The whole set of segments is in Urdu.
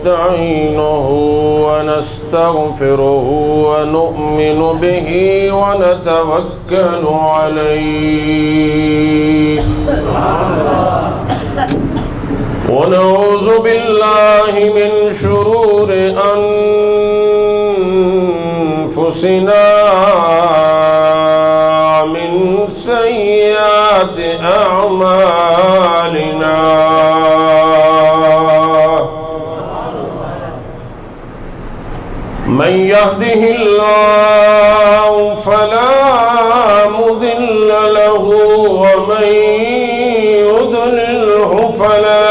ونستعينه ونستغفره ونؤمن به ونتوكل عليه ونعوذ بالله من شرور أنفسنا من سيئات أعمالنا من يهده الله فلا مضل له ومن يضلله فلا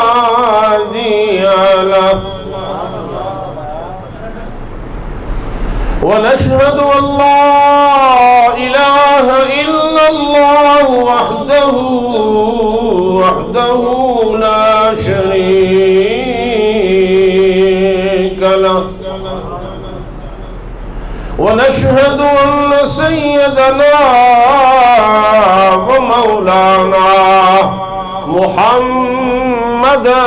هادي له ونشهد أن لا إله إلا الله وحده لا شريك له ونشهد أن سيدنا ومولانا محمدًا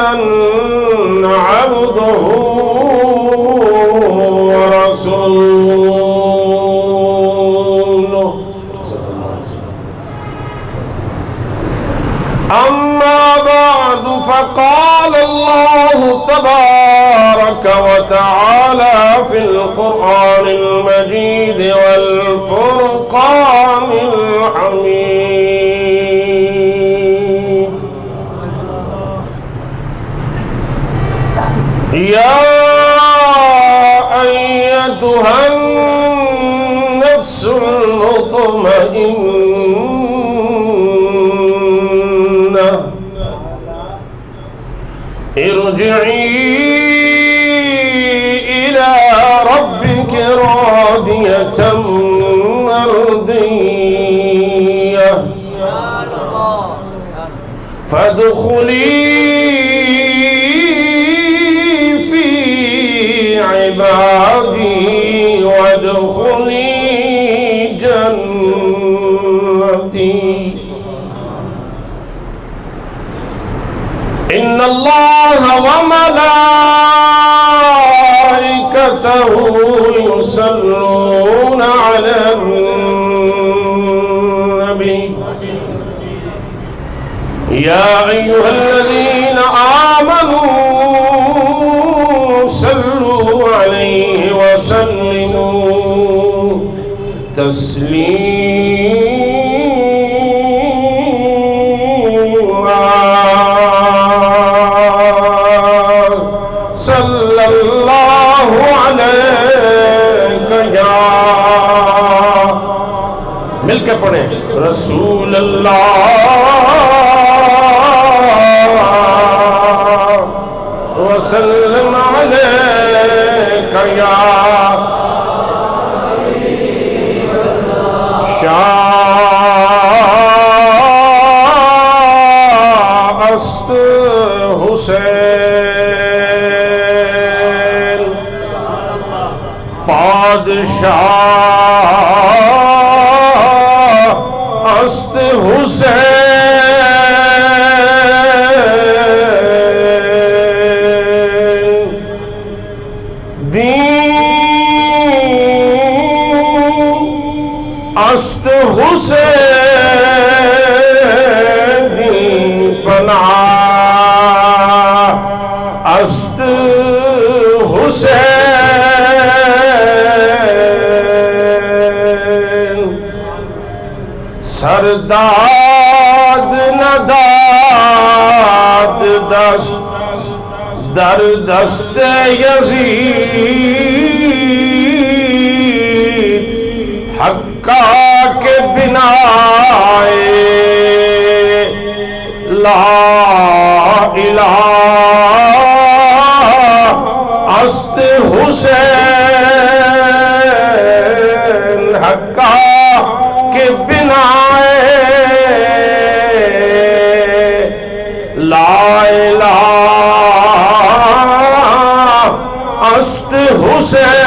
عبده ورسوله أما بعد فقال الله تبارك وتعالى في القرآن المجيد والفرقان الحميد يا أيتها النفس المطمئنة ارجعي إلى ربك راضية مرضية فادخلي في عبادي وادخلي جنتي إن الله وملائكته يصلون على النبي يا أيها الذين آمنوا صلوا عليه وسلموا تسليما صلى الله عليك يا مل کے پڑھیں رسول اللہ وسلم عليك يا شاست حسین پادشاہ است حسین دین است حسین دین پناہ است حسین سرداد نداد دست در دست یزید حقا کے بنا لا الہ است حسین حقا کے بنا لا الہ است حسین۔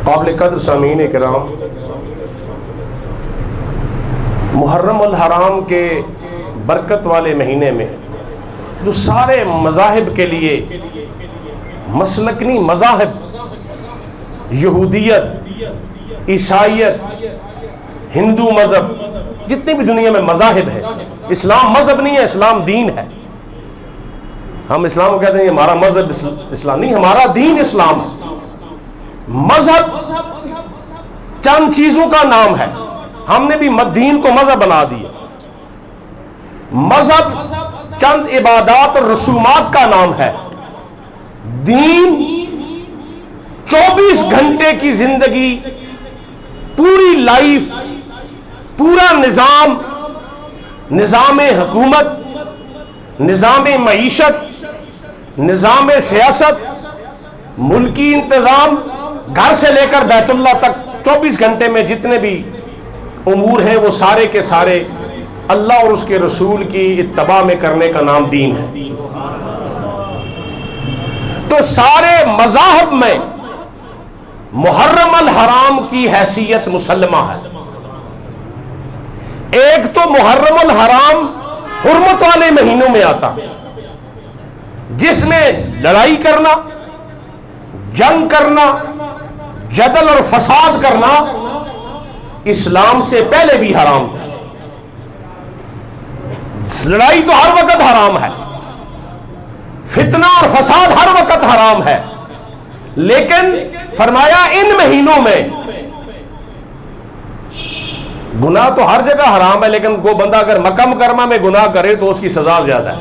قابل قدر سامعین کرام، محرم الحرام کے برکت والے مہینے میں جو سارے مذاہب کے لیے مسلک نہیں، مذاہب، یہودیت، عیسائیت، ہندو مذہب، جتنی بھی دنیا میں مذاہب ہے، اسلام مذہب نہیں ہے، اسلام دین ہے۔ ہم اسلام کو کہتے ہیں ہمارا مذہب اسلام نہیں، ہمارا دین اسلام ہے۔ مذہب چند چیزوں کا نام ہے، ہم نے بھی دین کو مذہب بنا دیا۔ مذہب چند عبادات اور رسومات کا نام ہے، دین 24 گھنٹے کی زندگی، پوری لائف، پورا نظام، نظام حکومت، نظام معیشت، نظام سیاست، ملکی انتظام، گھر سے لے کر بیت اللہ تک 24 گھنٹے میں جتنے بھی امور ہیں وہ سارے کے سارے اللہ اور اس کے رسول کی اتباع میں کرنے کا نام دین ہے۔ تو سارے مذاہب میں محرم الحرام کی حیثیت مسلمہ ہے۔ ایک تو محرم الحرام حرمت والے مہینوں میں آتا، جس میں لڑائی کرنا، جنگ کرنا، جدل اور فساد کرنا اسلام سے پہلے بھی حرام تھا۔ لڑائی تو ہر وقت حرام ہے، فتنہ اور فساد ہر وقت حرام ہے، لیکن فرمایا ان مہینوں میں گناہ تو ہر جگہ حرام ہے، لیکن وہ بندہ اگر مکہ مکرمہ میں گناہ کرے تو اس کی سزا زیادہ ہے۔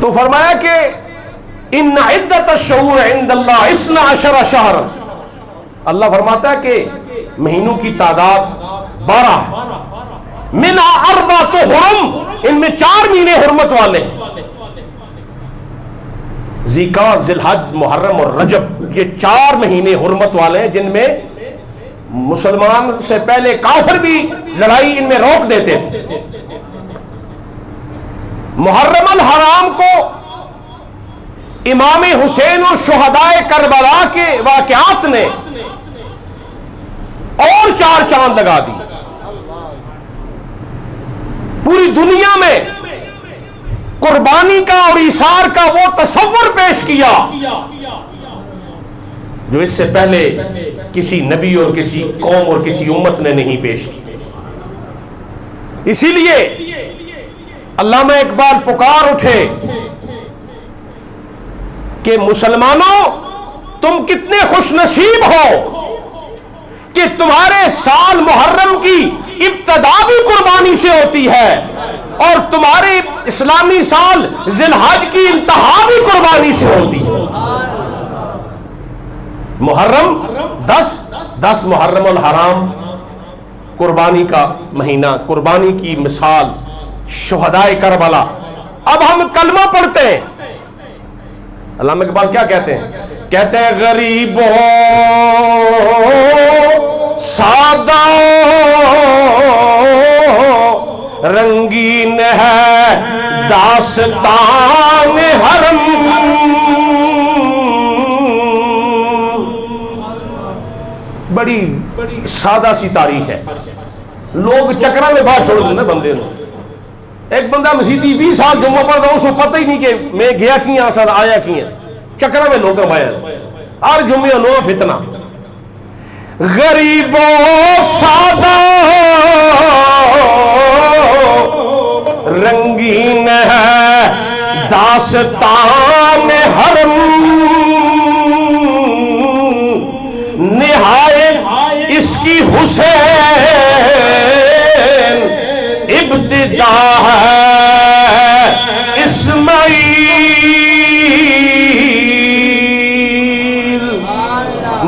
تو فرمایا کہ ان عدت الشہور عند اللہ 12 شہرا، اللہ فرماتا ہے کہ مہینوں کی تعداد 12 ہے، منها 4 حرم، ان میں 4 مہینے حرمت والے ہیں، ذیقعدہ، ذی الحج، محرم اور رجب، یہ 4 مہینے حرمت والے ہیں، جن میں مسلمان سے پہلے کافر بھی لڑائی ان میں روک دیتے تھے۔ محرم الحرام کو امام حسین اور شہداء کربلا کے واقعات نے اور 4 چاند لگا دی۔ پوری دنیا میں قربانی کا اور ایثار کا وہ تصور پیش کیا جو اس سے پہلے کسی نبی اور کسی قوم اور کسی امت نے نہیں پیش کی۔ اسی لیے علامہ اقبال پکار اٹھے کہ مسلمانوں تم کتنے خوش نصیب ہو کہ تمہارے سال محرم کی ابتدا بھی قربانی سے ہوتی ہے اور تمہارے اسلامی سال ذی الحج کی انتہا بھی قربانی سے ہوتی ہے۔ محرم 10 محرم الحرام قربانی کا مہینہ، قربانی کی مثال، شہداء کربلا۔ اب ہم کلمہ پڑھتے ہیں، علامہ اقبال کیا کہتے ہیں؟ کہتے ہیں غریبوں سادہ رنگین ہے داستان حرم، بڑی سادہ سی تاریخ ہے۔ لوگ چکرا میں بات چھوڑ دیں بندے نے، ایک بندہ مسیدی 20 سال جمعہ پڑھتا اس کو پتہ ہی نہیں کہ میں گیا کیا سر آیا کیا، چکرا میں لوگ آیا ہر جمعہ نو فتنہ۔ غریبوں سادہ رنگین ہے داستان حرم، نہایت اس کی حسین ابتدا ہے اسماعیل،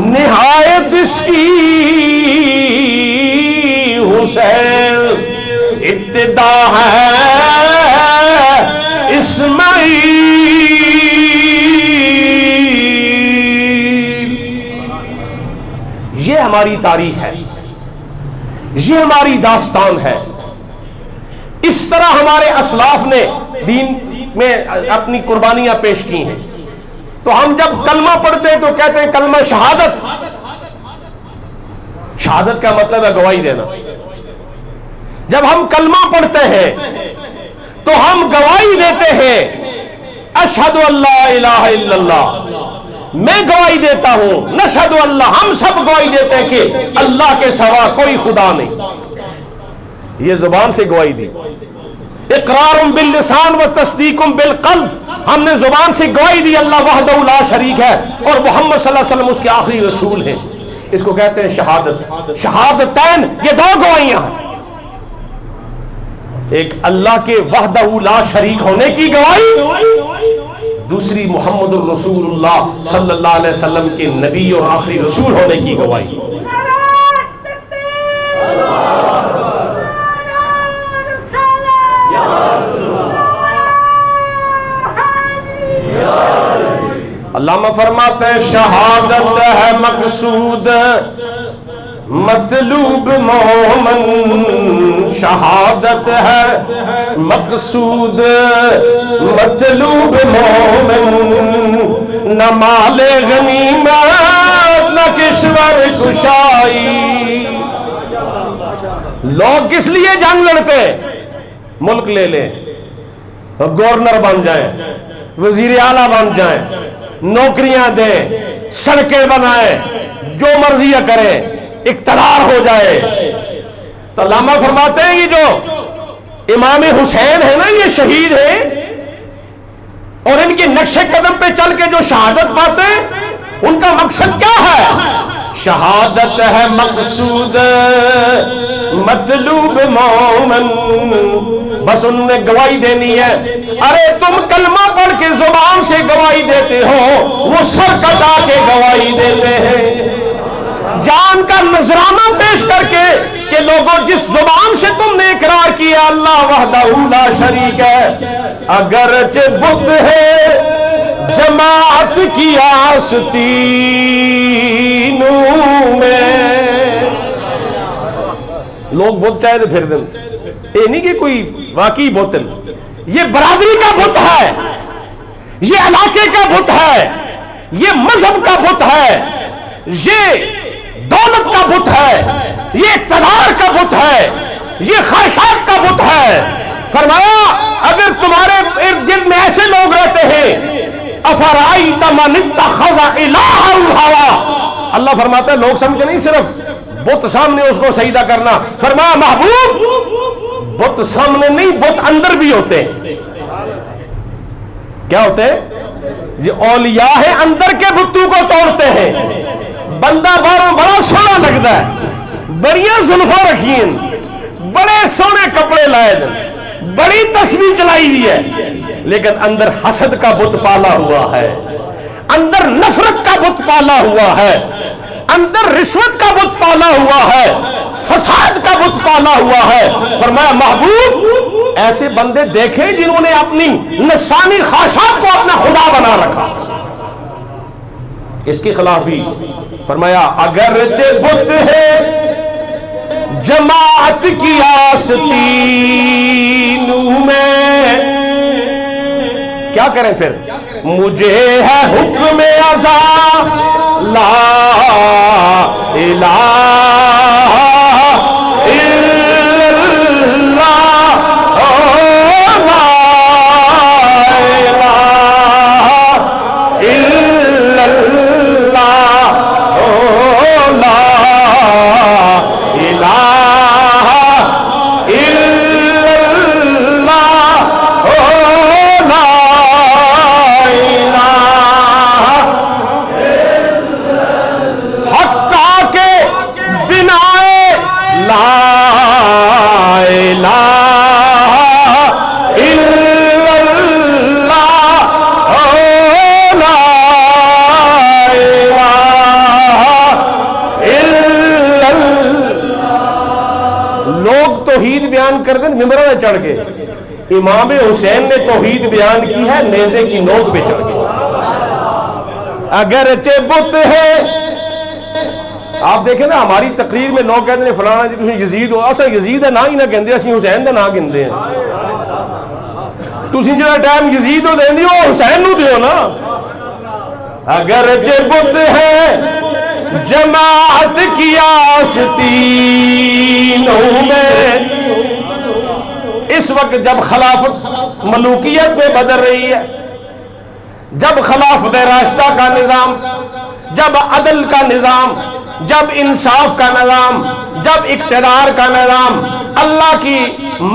نہایت اس کی حسین ابتدا ہے اسماعیل۔ یہ ہماری تاریخ ہے، یہ ہماری داستان ہے۔ اس طرح ہمارے اسلاف نے دین میں اپنی قربانیاں پیش کی ہیں۔ تو ہم جب کلمہ پڑھتے ہیں تو کہتے ہیں کلمہ شہادت، شہادت کا مطلب ہے گواہی دینا. جب ہم کلمہ پڑھتے ہیں تو ہم گواہی دیتے ہیں اشہد اللہ الہ الا اللہ, میں گواہی دیتا ہوں, نشہد اللہ, ہم سب گواہی دیتے ہیں کہ اللہ کے سوا کوئی خدا نہیں. یہ زبان سے گواہی دی. اقرار باللسان و تصدیق بالقلب, ہم نے زبان سے گواہی دی اللہ وحدہ لا شریک ہے اور محمد صلی اللہ علیہ وسلم اس کے آخری رسول ہیں. اس کو کہتے ہیں شہادت. شہادتین یہ دو گواہیاں ہیں, ایک اللہ کے وحدہ لا شریک ہونے کی گواہی, دوسری محمد الرسول اللہ صلی اللہ علیہ وسلم کے نبی اور آخری رسول ہونے کی گواہی. علامہ فرماتے ہیں شہادت ہے مقصود مطلوب مومن, شہادت ہے مقصود مطلوب مومن, نہ مال غنیمت نہ کشور کشائی. لوگ کس لیے جنگ لڑتے, ملک لے لیں, گورنر بن جائیں, وزیر اعلیٰ بن جائیں, نوکریاں دیں, سڑکیں بنائیں, جو مرضی کریں, اقتدار ہو جائے. تو علامہ فرماتے ہیں یہ جو امام حسین ہے نا یہ شہید ہے, اور ان کے نقش قدم پہ چل کے جو شہادت پاتے ہیں ان کا مقصد کیا ہے؟ شہادت ہے مقصود مطلوب مومن, بس ان نے گواہی دینی ہے. ارے تم کلمہ پڑھ کے زبان سے گواہی دیتے ہو, وہ سر کٹا کے گواہی دیتے ہیں, جان کا نذرانہ پیش کر کے کہ لوگوں جس زبان سے تم نے اقرار کیا اللہ وحدہ لا شریک ہے, اگرچہ بت ہے جماعت کی آستینوں میں. لوگ بت چاہے تو پھر دیں, یہ نہیں کہ کوئی واقعی بوتل, یہ برادری کا بت ہے, یہ علاقے کا بت ہے, یہ مذہب کا بت ہے, یہ دولت کا بت ہے, یہ اقتدار کا بت ہے, یہ خواہشات کا بت ہے. فرمایا اگر تمہارے ارد گرد میں ایسے لوگ رہتے ہیں افرائیت من اتخذ الہہ ہوا, اللہ فرماتا ہے لوگ سمجھتے نہیں صرف بت سامنے اس کو سجدہ کرنا. فرمایا محبوب بت سامنے نہیں, بت اندر بھی ہوتے ہیں. کیا ہوتے ہیں؟ یہ اولیاء ہے اندر کے بتوں کو توڑتے ہیں. بندہ باہروں بڑا سونا لگتا ہے, بڑیاں زلفاں رکھی ہیں, بڑے سونے کپڑے لائے, بڑی تسبیح چلائی ہوئی ہے, لیکن اندر حسد کا بت پالا ہوا ہے, اندر نفرت کا بت پالا ہوا ہے, اندر رشوت کا بت پالا ہوا ہے, فساد کا بت پالا ہوا ہے. فرمایا محبوب ایسے بندے دیکھیں جنہوں نے اپنی نفسانی خواہشات کو اپنا خدا بنا رکھا. اس کے خلاف بھی فرمایا اگرچہ بت ہے جماعت کی آستینوں میں, کیا کریں پھر؟ مجھے ہے حکم ازا لا الہ الا اللہ, لا الہ الا اللہ, لا الہ الا اللہ, لا الہ حق کے بنا لا الہ الا اللہ, لا الہ الا اللہ. لوگ توحید بیان کر دیں ممبروں میں چڑھ کے, امام حسین نے توحید بیان کی ہے نیزے کی نوک پہ چڑھ کے. اگرچہ بت ہے, آپ دیکھیں نا ہماری تقریر میں لوگ کہتے ہیں فلانا جی تسی یزید ہو, اصل یزید ہے نا ہی نہ کہندے, اسی حسین دا نا کہندے ہیں. تسی جڑا ٹائم یزید ہو دیندی ہو حسین نو دیو نا. اگرچہ بت ہے جماعت کی آستینوں میں، اس وقت جب خلافت ملوکیت میں بدل رہی ہے، جب خلافت راستہ کا نظام، جب عدل کا نظام، جب انصاف کا نظام، جب اقتدار کا نظام اللہ کی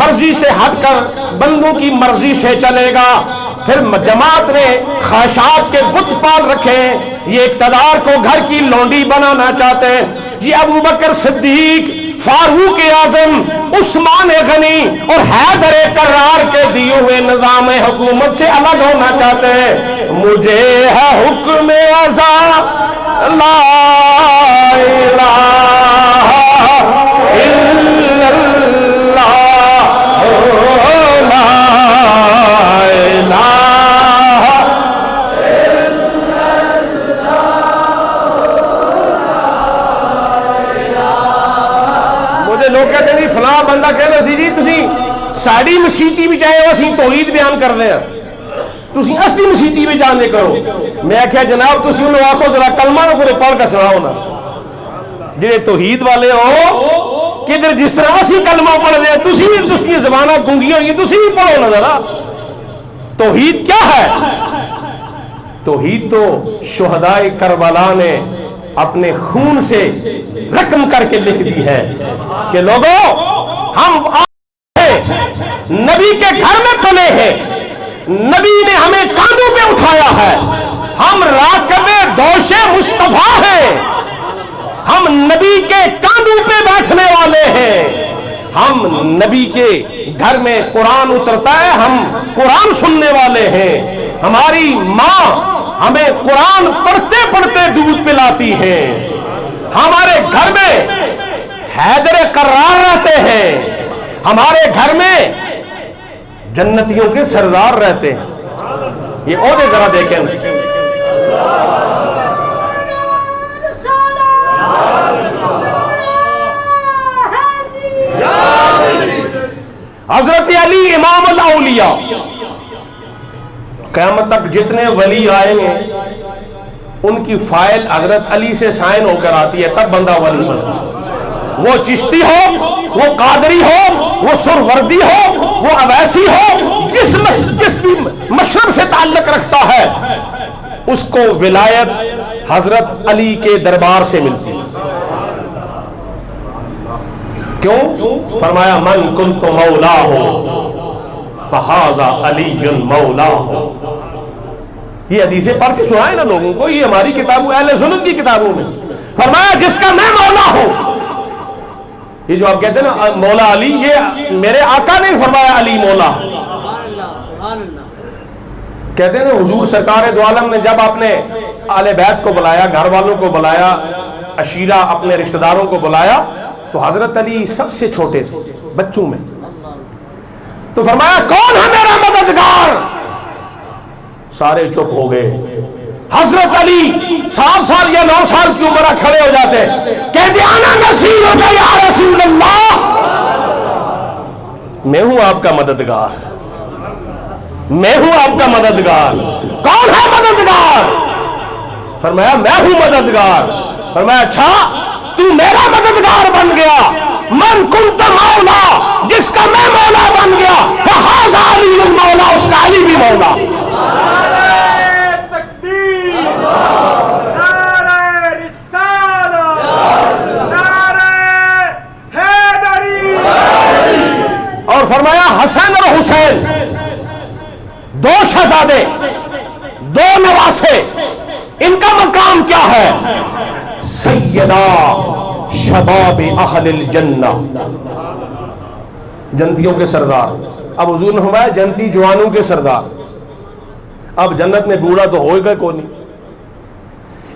مرضی سے ہٹ کر بندوں کی مرضی سے چلے گا، پھر جماعت نے خواہشات کے بت پال رکھے ہیں، یہ اقتدار کو گھر کی لونڈی بنانا چاہتے ہیں، یہ ابو بکر صدیق، فاروق اعظم، عثمان غنی اور حیدر کرار کے دیے ہوئے نظام حکومت سے الگ ہونا چاہتے ہیں۔ مجھے ہے حکم ازا لا الہ الا اللہ لا الہ مجھے لوگ کہتے ہیں فلاں بندہ کہنا سی جی تسی ساڑی مسیتی بھی چاہے وہ توحید بیان کر دیں، تسی اصلی مسیتی بھی جان دے کرو۔ میں کہا جناب تسی انہوں آکھو ذرا کلمہ نہ کوئی پڑھ کر سناؤ نا، جنہیں توحید والے ہو کدھر جس طرح اسی کلمہ پڑھ دیں، تسی بھی اس کی زبانہ گنگی ہوئی، تسی بھی پڑھو نا ذرا۔ توحید کیا ہے؟ توحید تو شہدائے کربلا نے اپنے خون سے رقم کر کے لکھ دی ہے کہ لوگوں ہم نبی کے گھر میں پلے ہیں، نبی نے ہمیں کاندھوں پہ اٹھایا ہے، ہم راکب دوش مصطفیٰ ہیں، ہم نبی کے کاندھوں پہ بیٹھنے والے ہیں، ہم نبی کے گھر میں قرآن اترتا ہے، ہم قرآن سننے والے ہیں، ہماری ماں ہمیں قرآن پڑھتے پڑھتے دودھ پلاتی ہے، ہمارے گھر میں حیدر کرار رہتے ہیں، ہمارے گھر میں جنتیوں کے سردار رہتے ہیں۔ یہ عہدے ذرا دیکھیں، حضرت علی امام الاولیاء، قیامت تک جتنے ولی آئیں گے ان کی فائل حضرت علی سے سائن ہو کر آتی ہے، تب بندہ ولی بنتا ہے۔ وہ چشتی ہو، وہ قادری ہو، وہ سروردی ہو، وہ اویسی ہو، جس بھی مشرب سے تعلق رکھتا ہے اس کو ولایت حضرت علی کے دربار سے ملتی ہے۔ کیوں؟ فرمایا من کنت مولا ہو فہذا علی مولا ہو۔ یہ حدیثیں پڑھ کے سنائے نا لوگوں کو، یہ ہماری کتابوں اہل سنت کی کتابوں میں فرمایا جس کا میں مولا ہوں۔ یہ جو آپ کہتے ہیں نا مولا علی، یہ میرے آقا نے فرمایا علی مولا۔ کہتے ہیں نا حضور سرکار دو عالم نے جب اپنے آل بیت کو بلایا، گھر والوں کو بلایا، عشیرہ اپنے رشتہ داروں کو بلایا، تو حضرت علی سب سے چھوٹے تھے بچوں میں، تو فرمایا کون ہے میرا مددگار؟ سارے چپ ہو گئے۔ حضرت علی 7 سال یا 9 سال کی عمر کھڑے ہو جاتے، کہتے انا نصیرک یا رسول اللہ، میں ہوں آپ کا مددگار، میں ہوں آپ کا مددگار۔ کون ہے مددگار؟ فرمایا میں ہوں مددگار۔ فرمایا اچھا تو میرا مددگار بن گیا، من کنت مولا، جس کا میں مولا بن گیا، فہذا علی المولا، اس کا علی بھی مولا۔ اور فرمایا حسن اور حسین 2 شہزادے، 2 نواسے، ان کا مقام کیا ہے؟ سیدہ شباب اہل الجنہ، جنتیوں کے سردار۔ اب حضور نے فرمایا جنتی جوانوں کے سردار۔ اب جنت میں بوڑھا تو ہوئے گا کوئی نہیں۔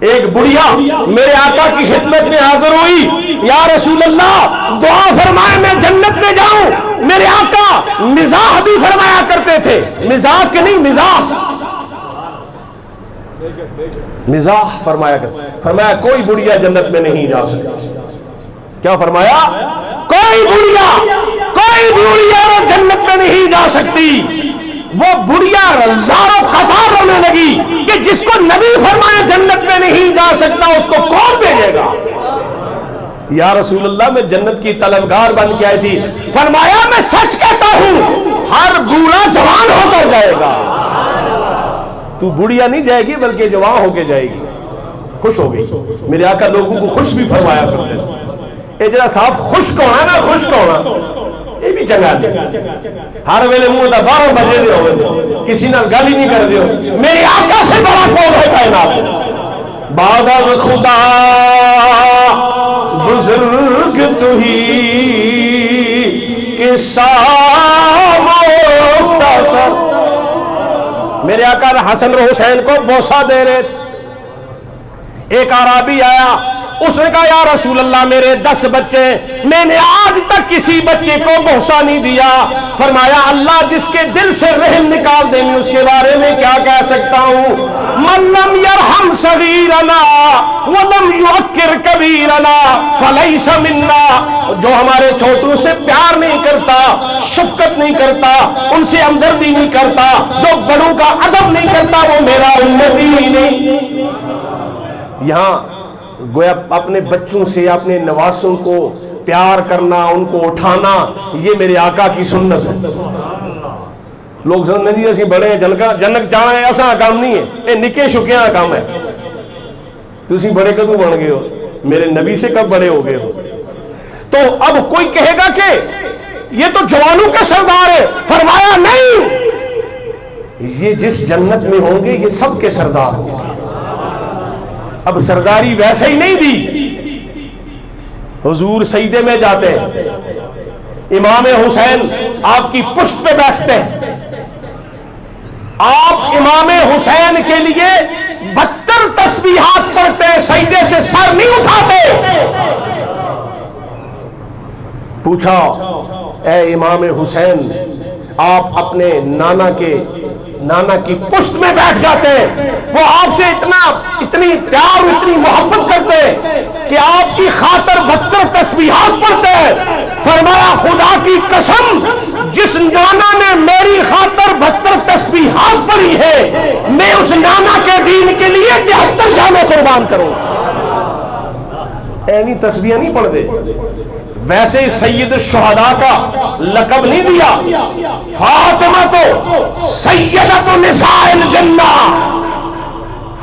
ایک بڑھیا میرے آقا کی خدمت میں حاضر ہوئی، یا رسول اللہ دعا فرمائے میں جنت میں جاؤں۔ میرے آقا مزاح بھی فرمایا کرتے تھے، مزاح کے نہیں، مزاح فرمایا کرتے۔ فرمایا کوئی بڑھیا جنت میں نہیں جا سکتی۔ کیا فرمایا؟ کوئی بڑھیا جنت میں نہیں جا سکتی۔ وہ بڑھیا زارو قطار رونے لگی کہ جس کو نبی فرمایا جنت میں نہیں جا سکتا اس کو کون بھیجے گا؟ یا رسول اللہ میں جنت کی طلبگار بن کے آئی تھی. فرمایا میں سچ کہتا ہوں ہر بوڑھا جوان ہو کر جائے گا. تو بوڑھیا نہیں جائے گی بلکہ جوان ہو کے جائے گی. خوش ہو گئی. میرے آقا لوگوں کو خوش بھی فرمایا کرتے تھے. یہ جڑا صاف خشک ہونا نا، خشک ہونا یہ بھی چنگا ہے. ہر ویلے منہ دا 12 بجے دے ہو کسی نال گل ہی نہیں کر دیو. میرے آقا سے بڑا کون ہے کائنات میں؟ بعد از خدا بزرگ تو ہی قصہ مختصر. میرے آقا حسن اور حسین کو بوسہ دے رہے تھے. ایک عربی آیا، اس نے کہا یا رسول اللہ میرے 10 بچے، میں نے آج تک کسی بچے کو بوسہ نہیں دیا. فرمایا اللہ جس کے دل سے رحم نکال دے میں اس کے بارے میں کیا کہہ سکتا ہوں. من لم یرحم صغیرنا ولم یوقر کبیرنا فلیس منا. جو ہمارے چھوٹوں سے پیار نہیں کرتا، شفقت نہیں کرتا، ان سے ہمدردی نہیں کرتا، جو بڑوں کا ادب نہیں کرتا، وہ میرا امتی ہی نہیں. یہاں گویا اپنے بچوں سے اپنے نواسوں کو پیار کرنا، ان کو اٹھانا، یہ میرے آقا کی سنت ہے. لوگ سمجھتے ہیں اسی بڑے جنت جانا ہے، ایسا کام نہیں ہے، یہ نکے شکیاں کام ہے. تسی بڑے کدوں بن گئے ہو؟ میرے نبی سے کب بڑے ہو گئے ہو؟ تو اب کوئی کہے گا کہ یہ تو جوانوں کا سردار ہے. فرمایا نہیں، یہ جس جنت میں ہوں گے یہ سب کے سردار ہوں گے. اب سرداری ویسے ہی نہیں دی. حضور سجدے میں جاتے ہیں، امام حسین آپ کی پشت پہ بیٹھتے ہیں. آپ امام حسین کے لیے 72 تسبیحات پڑھتے ہیں، سجدے سے سر نہیں اٹھاتے. پوچھا اے امام حسین، آپ اپنے نانا کی پشت میں بیٹھ جاتے ہیں، وہ آپ سے اتنی پیار اتنی محبت کرتے ہیں کہ آپ کی خاطر 72 تسبیحات پڑھتے ہیں. فرمایا خدا کی قسم جس نانا نے میری خاطر 72 تسبیحات پڑھی ہے، میں اس نانا کے دین کے لیے 73 جانیں قربان کروں. اینی تسبیحیں نہیں پڑھ دے. ویسے سید الشہداء کا لقب نہیں دیا. فاطمہ تو سیدۃ نساء الجنہ،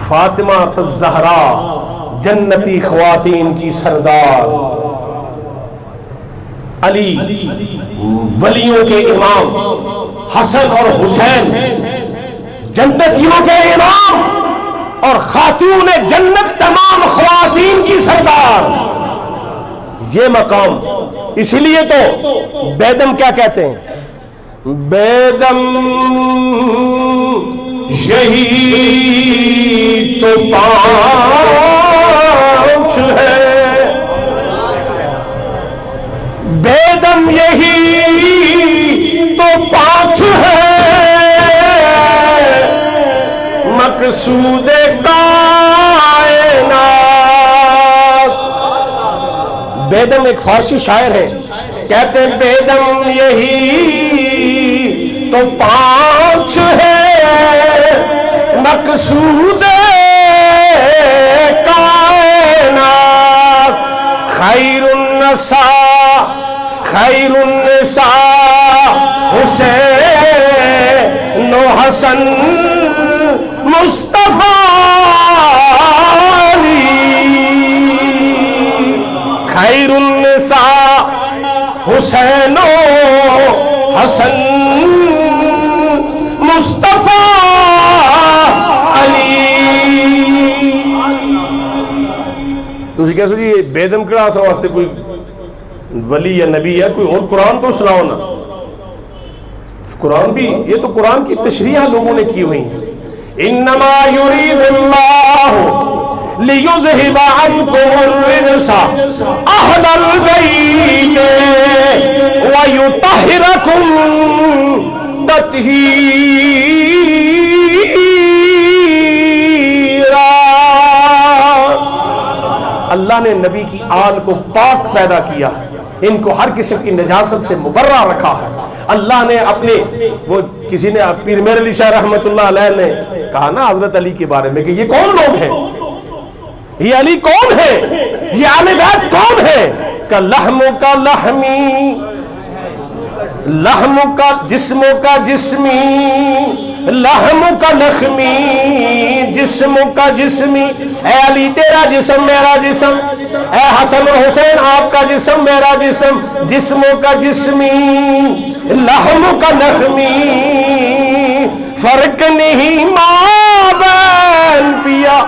فاطمہ الزہرا جنتی خواتین کی سردار. علی ولیوں کے امام، حسن اور حسین جنتیوں کے امام، اور خاتون جنت تمام خواتین کی سردار. یہ مقام اسی لیے تو بیدم کیا کہتے ہیں؟ بیدم یہی تو پانچ ہے، بیدم یہی تو پانچ ہے، مقصود کائنات. بیدم ایک فارسی شاعر ہے، کہتے ہیں بیدم یہی تو پانچ ہے، مقصود کائنات. خیر النساء حسین و حسن مصطفیٰ خیر النساء حسین و حسن مصطفیٰ علی. تسی کہہ سو جی بیدم کڑا سا واسطے کوئی ولی یا نبی ہے، کوئی اور قرآن تو سناؤ نا. قرآن بھی یہ تو قرآن کی تشریح لوگوں نے کی ہوئی ہیں. انما یرید اللہ لِيُذْهِبَ عَنْكُمُ الرِّجْسَ أَهْلَ الْبَيْتِ وَيُطَهِّرَكُمْ تَطْهِيرًا. اللہ نے نبی کی آل کو پاک پیدا کیا، ان کو ہر قسم کی نجاست سے مبرہ رکھا ہے. اللہ نے اپنے وہ کسی نے پیر میر علی شاہ رحمت اللہ علیہ نے کہا نا حضرت علی کے بارے میں کہ یہ کون لوگ ہیں، یہ علی کون ہے؟ یہ آل بیت کون ہے؟ کہ لحم کا لحمی، لحم کا جسم کا جسمی، لحم کا لخمی، جسم کا جسمی۔ اے علی تیرا جسم میرا جسم، اے حسن اور حسین آپ کا جسم میرا جسم، جسم کا جسمی لحم کا لخمی، فرق نہیں مابین پیا۔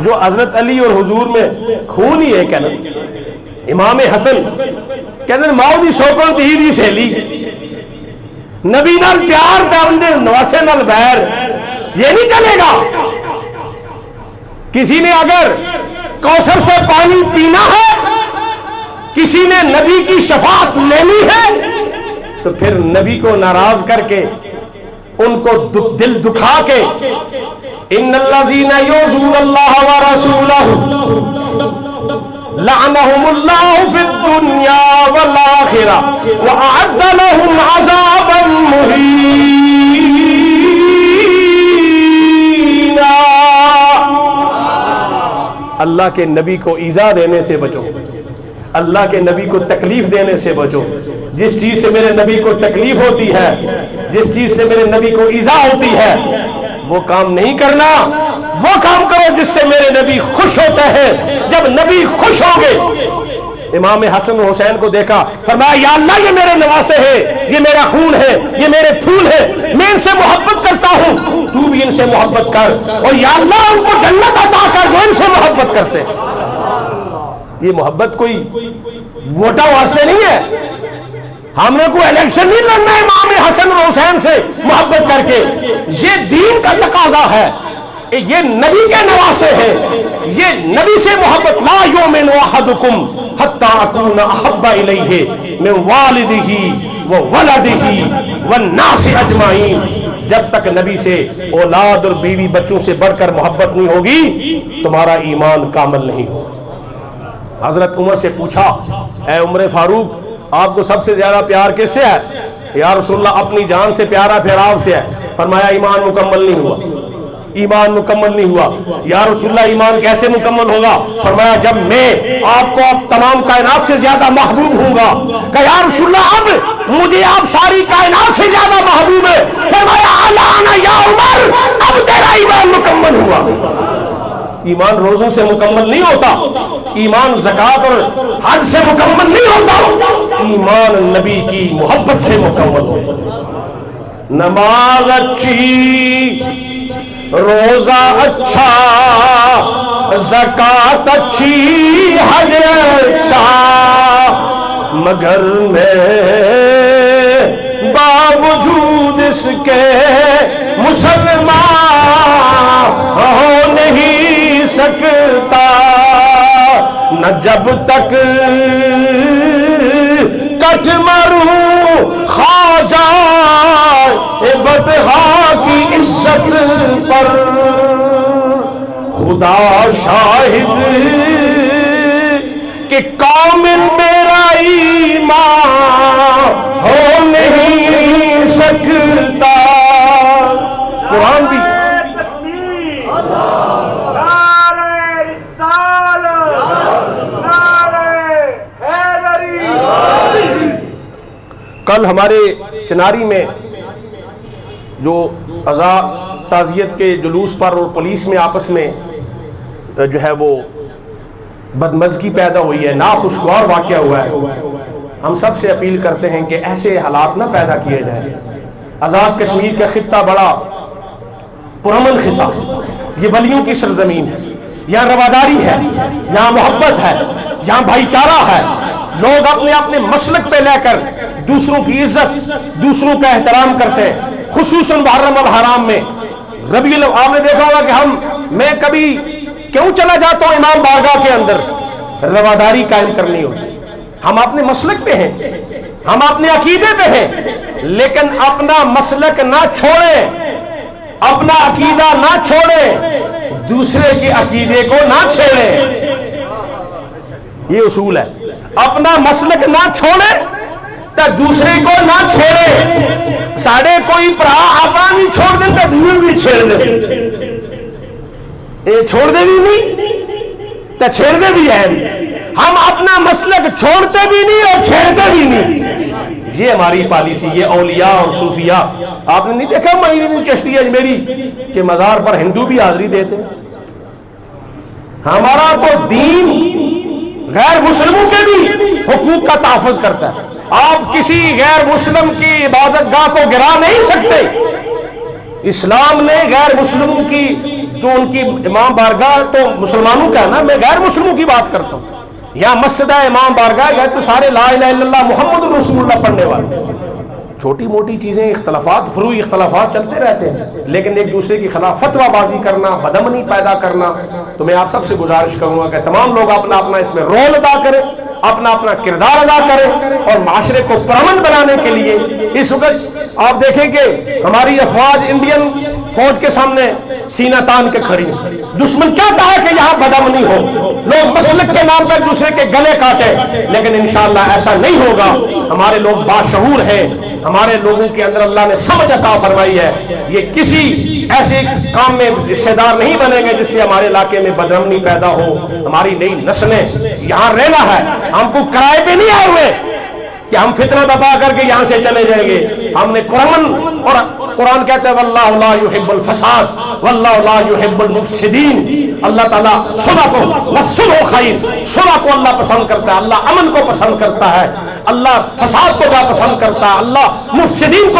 جو حضرت علی اور حضور میں خون ہی ہے کہنا۔ امام حسن کہتے ہیں ماؤ دی سوکن دی دی سہیلی، نبی نال پیار تے اندے نواسے نال بیر، یہ نہیں چلے گا۔ کسی نے اگر کوثر سے پانی پینا ہے، کسی نے نبی کی شفاعت لینی ہے، تو پھر نبی کو ناراض کر کے، ان کو دل دکھا کے، ان الذین یؤذون اللہ ورسولہ لعنهم اللہ فی الدنیا والآخرہ وأعد لهم عذابا مہینا۔ اللہ کے نبی کو ایذا دینے سے بچو، اللہ کے نبی کو تکلیف دینے سے بچو۔ جس چیز سے میرے نبی کو تکلیف ہوتی ہے، جس چیز سے میرے نبی کو ایذا ہوتی ہے، وہ کام نہیں کرنا۔ وہ کام کرو جس سے میرے نبی خوش ہوتے ہیں۔ جب نبی خوش ہو گئے، امام حسن و حسین کو دیکھا، فرمایا یا اللہ یہ میرے نواسے ہیں، یہ میرا خون ہے، یہ میرے پھول ہے، میں ان سے محبت کرتا ہوں، تو بھی ان سے محبت کر، اور یا اللہ ان کو جنت عطا کر جو ان سے محبت کرتے ہیں۔ یہ محبت کوئی ووٹا واسطے نہیں ہے، ہم نے کوئی الیکشن نہیں لڑنا ہے امام حسن و حسین سے محبت کر کے، یہ دین کا تقاضا ہے، یہ نبی کے نواسے ہیں، یہ نبی سے محبت۔ لا یؤمن احدکم حتی اکون احب الیہ من والدہ وولدہ والناس اجمعین۔ جب تک نبی سے اولاد اور بیوی بچوں سے بڑھ کر محبت نہیں ہوگی، تمہارا ایمان کامل نہیں ہوگا۔ حضرت عمر سے پوچھا، اے عمر فاروق آپ کو سب سے زیادہ پیار کس سے ہے؟ یا رسول اللہ اپنی جان سے پیارا پھر آپ سے ہے۔ فرمایا ایمان مکمل نہیں ہوا، ایمان مکمل نہیں ہوا۔ یا رسول اللہ ایمان کیسے مکمل ہوگا؟ فرمایا جب میں آپ کو اب تمام کائنات سے زیادہ محبوب ہوں گا۔ کہ یا رسول اللہ اب مجھے آپ ساری کائنات سے زیادہ محبوب ہے۔ فرمایا الان یا عمر اب تیرا ایمان مکمل ہوا۔ ایمان روزوں سے مکمل نہیں ہوتا، ایمان زکوٰۃ اور حج سے مکمل نہیں ہوتا، ایمان نبی کی محبت سے مکمل ہوتا۔ نماز اچھی، روزہ اچھا، زکوٰۃ اچھی، حج اچھا، مگر میں باوجود اس کے مسلمان ہو نہیں سکتا، نہ جب تک کٹ مروں خواجہ بطحا کی عزت پر، خدا شاہد کہ کامل میرا ایمان ہو نہیں سکتا۔ قرآن بھی کل ہمارے چناری میں جو عزا تعزیت کے جلوس پر اور پولیس میں آپس میں جو ہے وہ بدمزگی پیدا ہوئی ہے، ناخوشگوار واقعہ ہوا ہے، ہم سب سے اپیل کرتے ہیں کہ ایسے حالات نہ پیدا کیے جائیں۔ آزاد کشمیر کا خطہ بڑا پرامن خطہ، یہ ولیوں کی سرزمین ہے، یہاں رواداری ہے، یہاں محبت ہے، یہاں بھائی چارہ ہے، لوگ اپنے اپنے مسلک پہ لے کر دوسروں کی عزت، دوسروں کا احترام کرتے ہیں، خصوصاً محرم الحرام میں ربیع الاول۔ آپ نے دیکھا ہوگا کہ میں کبھی کیوں چلا جاتا ہوں امام بارگاہ کے اندر، رواداری قائم کرنی ہوتی، ہم اپنے مسلک پہ ہیں، ہم اپنے عقیدے پہ ہیں، لیکن اپنا مسلک نہ چھوڑیں، اپنا عقیدہ نہ چھوڑیں، دوسرے کے عقیدے کو نہ چھیڑیں، یہ اصول ہے۔ اپنا مسلک نہ چھوڑیں تو دوسرے کو نہ چھیڑے، ساڑے کوئی پرا اپنا نہیں چھوڑ دیں تو دوسرے بھی چھیڑ دیں، اے چھوڑ دے بھی نہیں، تے چھیڑتے بھی ہیں. ہم اپنا مسلک چھوڑتے بھی نہیں اور چھیڑتے بھی نہیں. یہ ہماری پالیسی. یہ اولیاء اور صوفیاء. آپ نے نہیں دیکھا معین الدین چشتی اجمیری کہ مزار پر ہندو بھی حاضری دیتے ہیں؟ ہمارا تو دین غیر مسلموں کے بھی حقوق کا تحفظ کرتا ہے. آپ کسی غیر مسلم کی عبادت گاہ کو گرا نہیں سکتے. اسلام نے غیر مسلموں کی جو ان کی امام بارگاہ تو مسلمانوں کا ہے نا, میں غیر مسلموں کی بات کرتا ہوں. یہاں مسجد ہے امام بارگاہ گئے تو سارے لا الہ الا اللہ محمد رسول اللہ پڑھنے والے. چھوٹی موٹی چیزیں اختلافات فروعی اختلافات چلتے رہتے ہیں, لیکن ایک دوسرے کی خلاف فتویٰ بازی کرنا, بدامنی پیدا کرنا. تو میں آپ سب سے گزارش کروں گا کہ تمام لوگ اپنا اپنا اس میں رول ادا کریں, اپنا اپنا کردار ادا کریں, اور معاشرے کو پرامن بنانے کے لیے اس وقت آپ دیکھیں کہ ہماری افواج انڈین فوج کے سامنے سینہ تان کے کھڑی ہیں. دشمن چاہتا ہے کہ یہاں بدامنی ہو, لوگ مسلک کے نام پر دوسرے کے گلے کاٹے, لیکن انشاءاللہ ایسا نہیں ہوگا. ہمارے لوگ باشعور ہیں, ہمارے لوگوں کے اندر اللہ نے سمجھ عطا فرمائی ہے. یہ کسی ایسے کام میں حصے دار نہیں بنیں گے جس سے ہمارے علاقے میں بدامنی پیدا ہو. ہماری نئی نسلیں یہاں رہنا ہے, ہم کو کرائے پہ نہیں آئے ہوئے کہ ہم فتنہ بپا کر کے یہاں سے چلے جائیں گے. ہم نے پرامن, اور قرآن کہتا ہے واللہ لا يحب الفساد واللہ لا يحب المفسدین. اللہ تعالیٰ صلح کو, والصلح خیر, صلح کو اللہ پسند کرتا ہے, اللہ امن کو پسند کرتا ہے, اللہ فساد کو پسند کرتا ہے, اللہ مفسدین کو